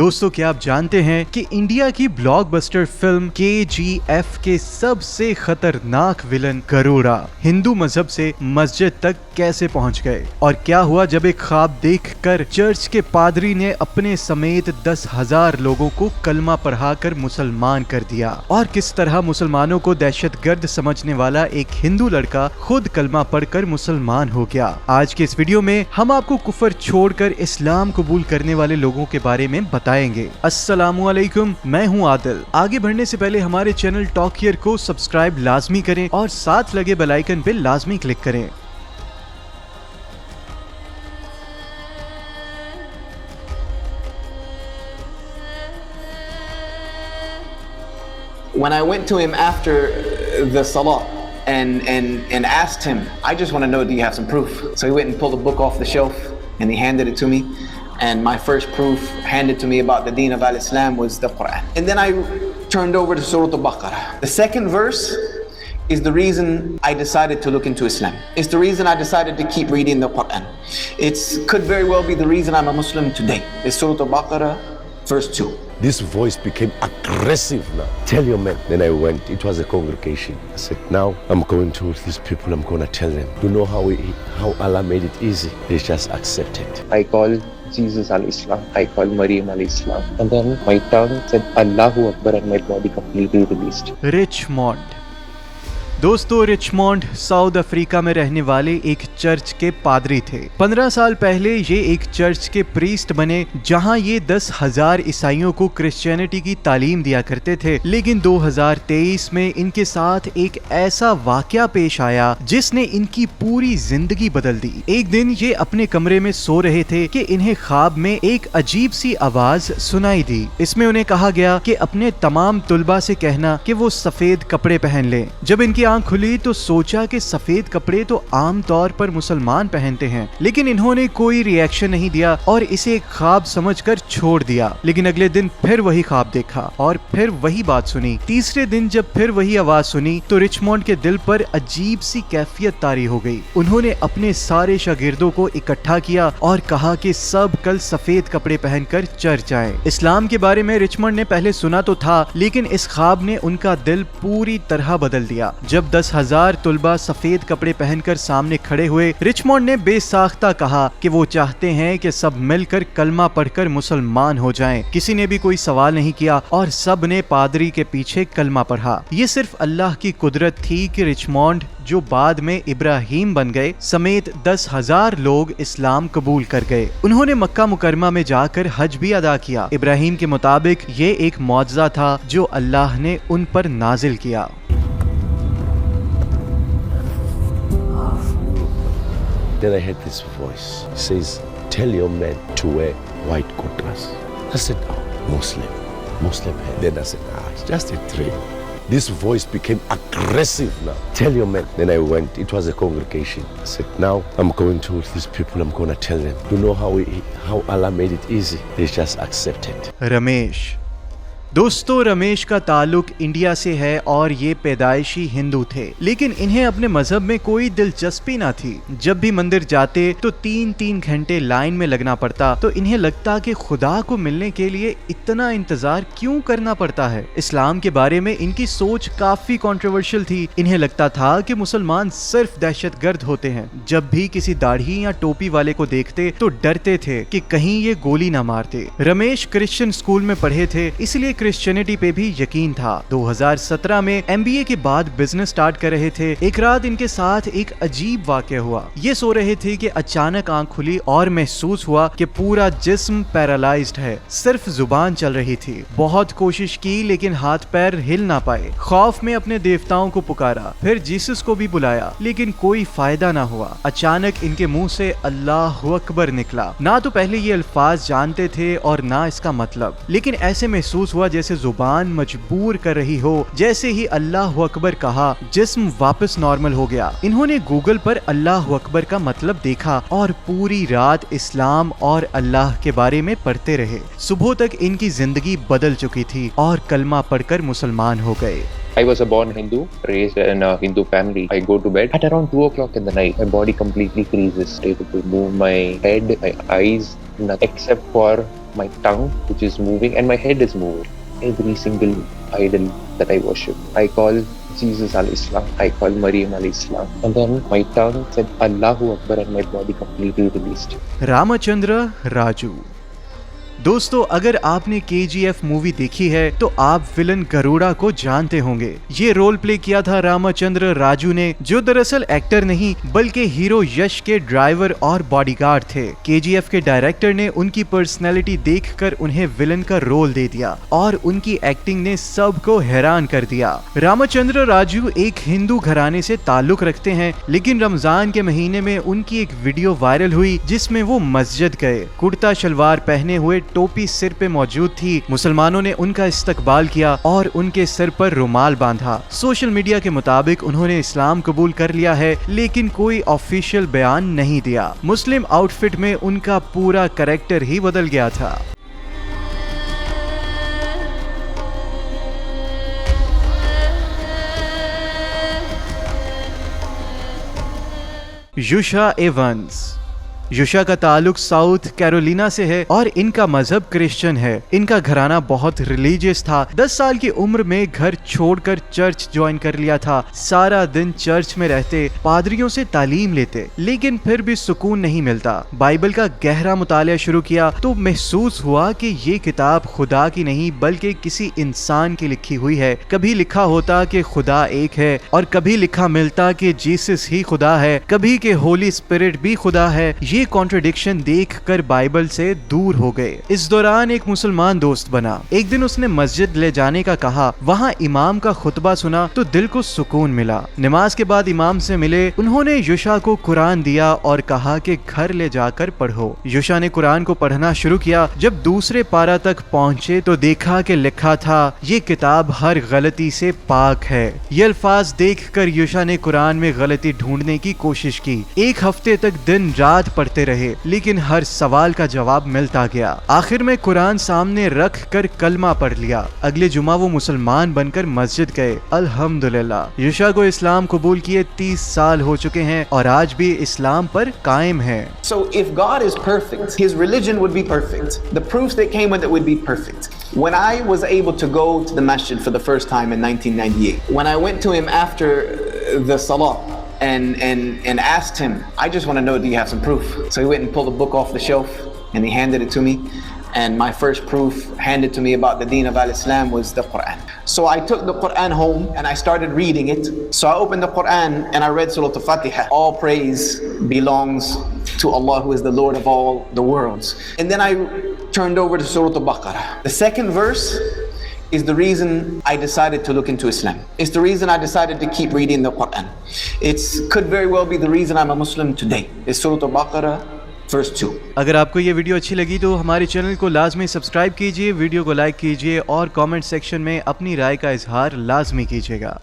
दोस्तों, क्या आप जानते हैं कि इंडिया की ब्लॉकबस्टर फिल्म KGF के सबसे खतरनाक विलन गरुड़ा हिंदू मजहब से मस्जिद तक कैसे पहुंच गए, और क्या हुआ जब एक ख्वाब देखकर चर्च के पादरी ने अपने समेत 10,000 लोगों को कलमा पढ़ाकर मुसलमान कर दिया, और किस तरह मुसलमानों को दहशतगर्द समझने वाला एक हिंदू लड़का खुद कलमा पढ़कर मुसलमान हो गया। आज के इस वीडियो में हम आपको कुफर छोड़कर इस्लाम कबूल करने वाले लोगों के बारे में बताएंगे। अस्सलामुअलैकुम, मैं हूं आदिल। आगे बढ़ने से पहले हमारे चैनल टॉक हियर को सब्सक्राइब लाजमी करें और साथ लगे बेल आइकन पे लाजमी क्लिक करें। When I went to him after the salah and asked him, I just want to know, do you have some proof? So he went and pulled a book off the shelf and he handed it to me. And my first proof handed to me about the deen of al-Islam was the Quran. And then I turned over to Surah Al-Baqarah. The second verse is the reason I decided to look into Islam. It's the reason I decided to keep reading the Quran. It could very well be the reason I'm a Muslim today. It's Surah Al-Baqarah, verse 2. This voice became aggressive now. Tell your men. Then I went. It was a congregation. I said, now I'm going to these people. I'm going to tell them. You know how Allah made it easy? They just accepted. I called Jesus al-Islam. I called Maryam al-Islam. And then my tongue said Allahu Akbar and my body completely released. रिचमॉन्ड। दोस्तों, रिचमॉन्ड south Africa में रहने वाले एक church के पादरी थे। 15 साल पहले ये एक चर्च के प्रीस्ट बने, जहां ये 10,000 ईसाइयों को क्रिश्चियनिटी की तालीम दिया करते थे। लेकिन 2023 में इनके साथ एक ऐसा वाकया पेश आया जिसने इनकी पूरी जिंदगी बदल दी। एक दिन ये अपने कमरे में सो रहे थे कि इन्हें ख्वाब में एक अजीब सी आवाज सुनाई दी। इसमें उन्हें कहा गया कि अपने तमाम तुलबा से कहना कि वो सफेद कपड़े पहन लें। जब इनकी आंख खुली तो सोचा कि सफेद कपड़े तो आम तौर पर मुसलमान पहनते हैं, लेकिन इन्होंने कोई रिएक्शन नहीं दिया और इसे एक ख्वाब समझकर छोड़ दिया। लेकिन अगले दिन फिर वही ख्वाब देखा और फिर वही बात सुनी। तीसरे दिन जब फिर वही आवाज सुनी तो रिचमॉन्ड के दिल पर अजीब सी कैफियत तारी हो गई। उन्होंने अपने सारे शागिर्दों को इकट्ठा किया और कहा कि सब कल सफेद कपड़े पहनकर चर्च आएं। इस्लाम के बारे में रिचमॉन्ड ने पहले सुना तो था, लेकिन इस ख्वाब ने उनका दिल पूरी तरह बदल दिया। जब 10,000 तुलबा सफेद कपड़े पहनकर सामने खड़े हुए, रिचमॉन्ड ने बेसाख्ता कहा कि वो चाहते हैं कि सब मिलकर कलमा पढ़कर मुसलमान हो जाएं। किसी ने भी कोई सवाल नहीं किया और सब ने पादरी के पीछे कलमा पढ़ा। ये सिर्फ अल्लाह की कुदरत थी कि रिचमॉन्ड, जो बाद में इब्राहिम बन गए, समेत 10,000 लोग इस्लाम कबूल कर गए। उन्होंने मक्का मुकरमा में जाकर हज भी अदा किया। इब्राहिम के मुताबिक ये एक मौजज़ा था जो अल्लाह ने उन पर नाजिल किया। Then I heard this voice. It says, tell your men to wear white kurtas. I said, oh, Muslim. Then I said, it's just a dream. This voice became aggressive now. Tell your men. Then I went. It was a congregation. I said, now I'm going to these people. I'm going to tell them. You know how Allah made it easy? They just accepted. Ramesh. दोस्तों, रमेश का ताल्लुक India से है और ये पैदाइशी हिंदू थे, लेकिन इन्हें अपने मजहब में कोई दिलचस्पी ना थी। जब भी मंदिर जाते तो 3-3 घंटे लाइन में लगना पड़ता, तो इन्हें लगता कि खुदा को मिलने के लिए इतना इंतजार क्यों करना पड़ता है। इस्लाम के बारे में इनकी सोच काफी कंट्रोवर्शियल थी। इन्हें लगता था कि मुसलमान सिर्फ दहशतगर्द होते हैं। जब भी किसी दाढ़ी या टोपी वाले को देखते तो डरते थे कि कहीं ये गोली ना मारते। रमेश क्रिश्चियन स्कूल में पढ़े थे, इसलिए क्रिश्चियनिटी पे भी यकीन था। 2017 में MBA के बाद बिजनेस स्टार्ट कर रहे थे। एक रात इनके साथ एक अजीब वाकया हुआ। ये सो रहे थे कि अचानक आंख खुली और महसूस हुआ कि पूरा जिस्म पैरालाइज्ड है, सिर्फ जुबान चल रही थी। बहुत कोशिश की लेकिन हाथ पैर हिल ना पाए। खौफ में अपने देवताओं को पुकारा, फिर जीसस को भी बुलाया, लेकिन कोई फायदा ना हुआ। अचानक इनके मुंह से अल्लाहु अकबर निकला। ना तो पहले ये अल्फाज जानते थे और ना इसका मतलब, लेकिन ऐसे महसूस हुआ जैसे जुबान मजबूर कर रही हो। जैसे ही अल्लाहु अकबर कहा, जिस्म वापस नॉर्मल हो गया। इन्होंने गूगल पर अल्लाहु अकबर का मतलब देखा और पूरी रात इस्लाम और अल्लाह के बारे में पढ़ते रहे। सुबह तक इनकी जिंदगी बदल चुकी थी और कलमा पढ़कर मुसलमान हो गए। I was a born Hindu, raised in a Hindu family. I go to bed at around 2 o'clock in the night. My body completely freezes, able to move my head, my eyes, nothing except for my tongue, which is moving, and my head is moving. Every single idol that I worship, I call Jesus al-Islam, I call Maryam al-Islam. And then my tongue said Allahu Akbar and my body completely released. Ramchandra Raju. दोस्तों, अगर आपने KGF movie देखी है तो आप villain Garuda को जानते होंगे। ये रोल प्ले किया था रामचंद्र राजू ने, जो दरअसल एक्टर नहीं बल्कि हीरो यश के ड्राइवर और बॉडीगार्ड थे। KGF के डायरेक्टर ने उनकी पर्सनैलिटी देखकर उन्हें विलन का रोल दे दिया और उनकी एक्टिंग ने सबको हैरान कर दिया। रामचंद्र राजू एक हिंदू घराने से ताल्लुक रखते हैं, लेकिन रमजान के महीने में उनकी एक वीडियो वायरल हुई जिसमें वो मस्जिद गए। कुर्ता शलवार पहने हुए, टोपी सिर पे मौजूद थी। मुसलमानों ने उनका इस्तकबाल किया और उनके सिर पर रुमाल बांधा। सोशल मीडिया के मुताबिक उन्होंने इस्लाम कबूल कर लिया है, लेकिन कोई ऑफिशियल बयान नहीं दिया। मुस्लिम आउटफिट में उनका पूरा कैरेक्टर ही बदल गया था। युशा एवंस। युशा का ताल्लुक साउथ कैरोलिना से है और इनका मजहब क्रिश्चियन है। इनका घराना बहुत रिलीजियस था। 10 साल की उम्र में घर छोड़कर चर्च ज्वाइन कर लिया था। सारा दिन चर्च में रहते, पादरियों से तालीम लेते, लेकिन फिर भी सुकून नहीं मिलता। बाइबल का गहरा मुतालिया शुरू किया तो महसूस हुआ कि ये किताब खुदा की नहीं बल्कि किसी इंसान की लिखी हुई है। कभी लिखा होता कि खुदा एक है और कभी लिखा मिलता कि जीसस ही खुदा है, कभी कि होली स्पिरिट भी खुदा है। ये कॉन्ट्रडिक्शन देखकर बाइबल से दूर हो गए। इस दौरान एक मुसलमान दोस्त बना। एक दिन उसने मस्जिद ले जाने का कहा। वहाँ इमाम का खुतबा सुना तो दिल को सुकून मिला। नमाज के बाद इमाम से मिले। उन्होंने युशा को कुरान दिया और कहा कि घर ले जाकर पढ़ो। युशा ने कुरान को पढ़ना शुरू किया। जब दूसरे पारा तक पहुँचे तो देखा कि लिखा था, ये किताब हर गलती से पाक है। ये अल्फाज देखकर युशा ने कुरान में गलती ढूंढने की कोशिश की। एक हफ्ते तक दिन रात पढ़ते रहे, लेकिन हर सवाल का जवाब मिलता गया। आखिर में कुरान सामने रख कर कलमा पढ़ लिया। अगले जुमा वो मुसलमान बनकर मस्जिद गए। अल्हम्दुलिल्लाह, युशा को इस्लाम कबूल किए 30 साल हो चुके हैं और आज भी इस्लाम पर कायम है। So if God is perfect, his religion would be perfect. The proofs that came with it would be perfect. When I was able to go to the masjid for the first time in 1998, when I went to him after the salah and asked him, I just want to know, do you have some proof? So he went and pulled a book off the shelf and he handed it to me. And my first proof handed to me about the deen of al-Islam was the Quran. So I took the Quran home and I started reading it. So I opened the Quran and I read Surah Al-Fatiha. All praise belongs to Allah, who is the Lord of all the worlds. And then I turned over to Surah Al-Baqarah. The second verse is the reason I decided to look into Islam. It's the reason I decided to keep reading the Quran. It could very well be the reason I'm a Muslim today. It's Surah Al-Baqarah, verse 2. अगर आपको ये video अच्छी लगी तो हमारे channel को लाजमी subscribe कीजिए, वीडियो को लाइक कीजिए और कमेंट सेक्शन में अपनी राय का इजहार लाजमी कीजिएगा।